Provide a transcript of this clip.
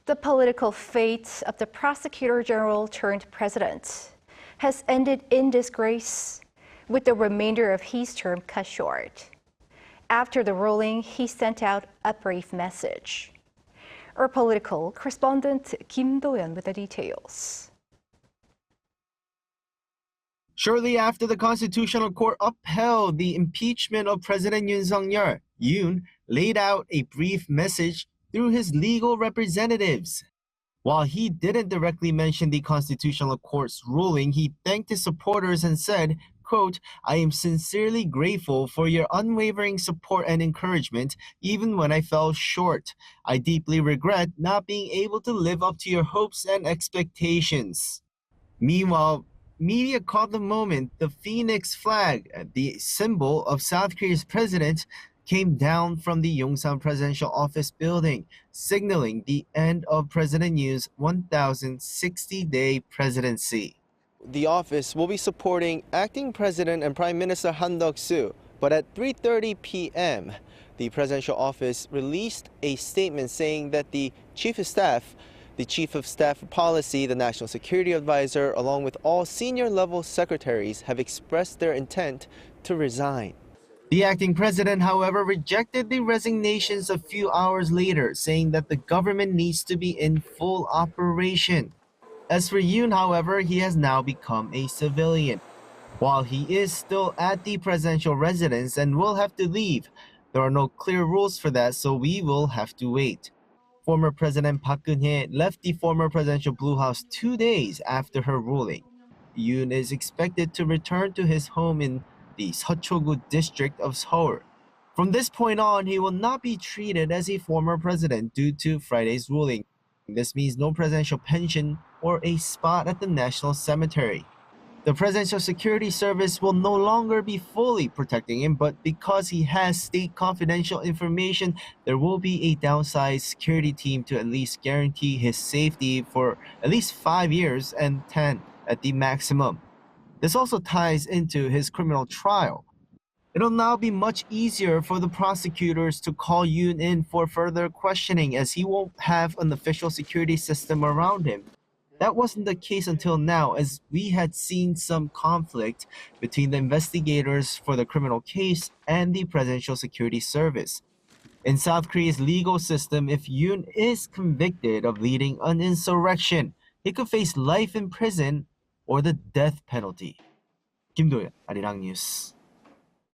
The political fate of the prosecutor general turned president has ended in disgrace, with the remainder of his term cut short. After the ruling, he sent out a brief message. Our political correspondent Kim Do-yeon with the details. Shortly after the Constitutional Court upheld the impeachment of President Yoon Suk Yeol, Yoon laid out a brief message through his legal representatives. While he didn't directly mention the Constitutional Court's ruling, he thanked his supporters and said, quote, "I am sincerely grateful for your unwavering support and encouragement, even when I fell short. I deeply regret not being able to live up to your hopes and expectations." Meanwhile, media caught the moment the phoenix flag, the symbol of South Korea's president, came down from the Yongsan Presidential Office building, signaling the end of President Yoon's 1,060-day presidency. The office will be supporting acting President and Prime Minister Han Duck-soo, but at 3:30 p.m., the presidential office released a statement saying that the Chief of Staff for Policy, the National Security Advisor, along with all senior-level secretaries have expressed their intent to resign. The acting president, however, rejected the resignations a few hours later, saying that the government needs to be in full operation. As for Yoon, however, he has now become a civilian. While he is still at the presidential residence and will have to leave, there are no clear rules for that, so we will have to wait. Former President Park Geun-hye left the former presidential Blue House 2 days after her ruling. Yoon is expected to return to his home in the Seocho-gu district of Seoul. From this point on, he will not be treated as a former president due to Friday's ruling. This means no presidential pension or a spot at the National Cemetery. The Presidential Security Service will no longer be fully protecting him, but because he has state confidential information, there will be a downsized security team to at least guarantee his safety for at least 5 years and 10 at the maximum. This also ties into his criminal trial. It'll now be much easier for the prosecutors to call Yoon in for further questioning, as he won't have an official security system around him. That wasn't the case until now, as we had seen some conflict between the investigators for the criminal case and the Presidential Security Service. In South Korea's legal system, if Yoon is convicted of leading an insurrection, he could face life in prison or the death penalty. Kim Do-yeon, 아리랑뉴스.